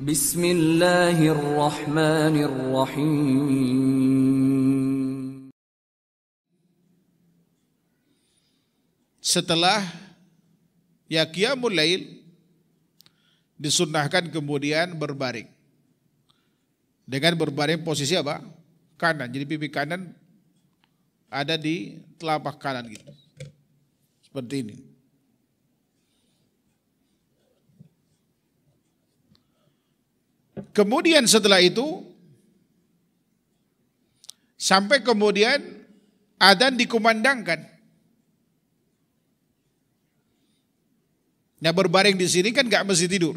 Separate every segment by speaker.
Speaker 1: Bismillahirrahmanirrahim.
Speaker 2: Setelah qiyamul lail disunnahkan kemudian berbaring. Dengan berbaring posisi apa? Kanan. Jadi pipi kanan ada di telapak kanan gitu. Seperti ini. Kemudian setelah itu sampai kemudian adzan dikumandangkan. Nah, berbaring di sini kan nggak mesti tidur.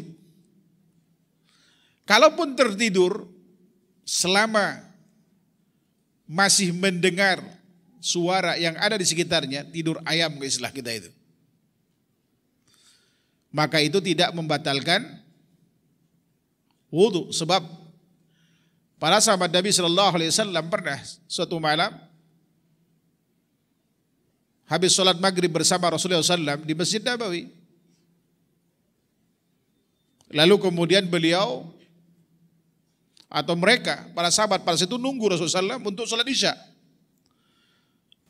Speaker 2: Kalaupun tertidur, selama masih mendengar suara yang ada di sekitarnya, tidur ayam ke istilah kita itu, maka itu tidak membatalkan wudu. Sebab para sahabat Nabi Shallallahu Alaihi Wasallam pernah suatu malam habis sholat maghrib bersama Rasulullah SAW di Masjid Nabawi. Lalu kemudian beliau atau mereka, para sahabat pada situ nunggu Rasulullah SAW untuk sholat isya.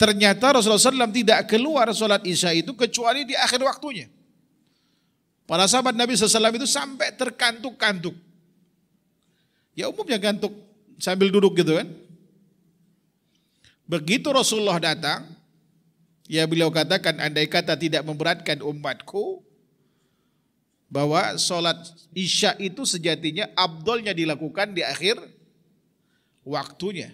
Speaker 2: Ternyata Rasulullah SAW tidak keluar sholat isya itu kecuali di akhir waktunya. Para sahabat Nabi SAW itu sampai terkantuk-kantuk. Ya umumnya kantuk sambil duduk gitu kan. Begitu Rasulullah datang, ya beliau katakan, andai kata tidak memberatkan umatku, bahwa sholat isya itu sejatinya afdolnya dilakukan di akhir waktunya.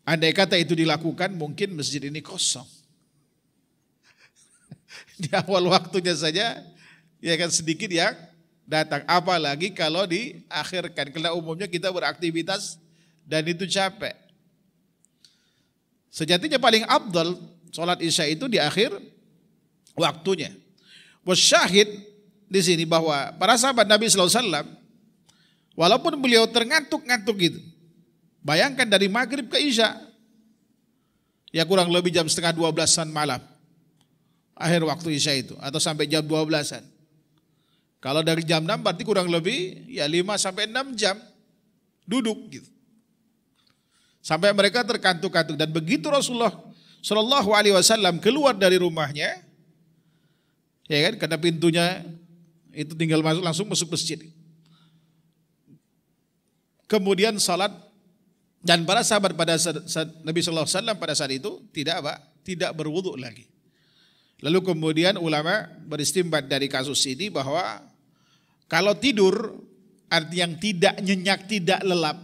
Speaker 2: Andai kata itu dilakukan, mungkin masjid ini kosong. Di awal waktunya saja, ya kan sedikit yang datang. Apalagi kalau diakhirkan, karena umumnya kita beraktivitas dan itu capek. Sejatinya paling afdal sholat isya itu di akhir waktunya. Wasyahid di sini bahwa para sahabat Nabi sallallahu alaihi wasallam walaupun beliau terngantuk-ngantuk gitu. Bayangkan dari maghrib ke isya, ya kurang lebih jam setengah 12-an malam. Akhir waktu isya itu atau sampai jam 12-an. Kalau dari jam 6 berarti kurang lebih ya 5 sampai 6 jam duduk gitu. Sampai mereka terkantuk-kantuk, dan begitu Rasulullah sallallahu alaihi wasallam keluar dari rumahnya, ya kan, karena pintunya itu tinggal masuk, langsung masuk masjid. Kemudian salat, dan para sahabat pada saat Nabi sallallahu alaihi wasallam pada saat itu tidak berwudu lagi. Lalu kemudian ulama beristimbat dari kasus ini bahwa kalau tidur arti yang tidak nyenyak, tidak lelap,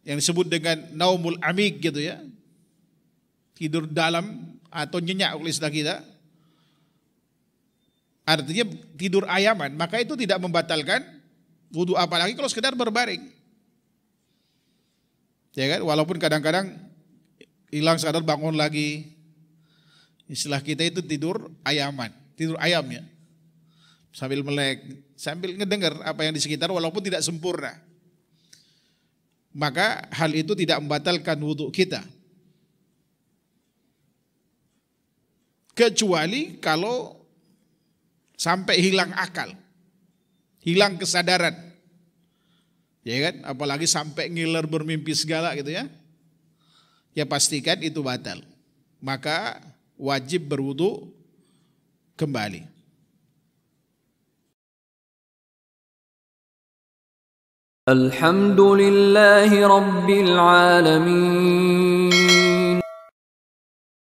Speaker 2: yang disebut dengan naumul amik gitu ya, tidur dalam atau nyenyak oleh istilah kita, artinya tidur ayaman, maka itu tidak membatalkan wudu, apalagi kalau sekedar berbaring. Ya kan, walaupun kadang-kadang hilang sadar bangun lagi. Istilah kita itu tidur ayaman, tidur ayam ya. Sambil melek, sambil ngedengar apa yang di sekitar walaupun tidak sempurna. Maka hal itu tidak membatalkan wudu kita. Kecuali kalau sampai hilang akal, hilang kesadaran, ya kan? Apalagi sampai ngiler bermimpi segala gitu ya. Ya pastikan itu batal. Maka wajib berwudu kembali.
Speaker 1: Alhamdulillahi Rabbil Alamin.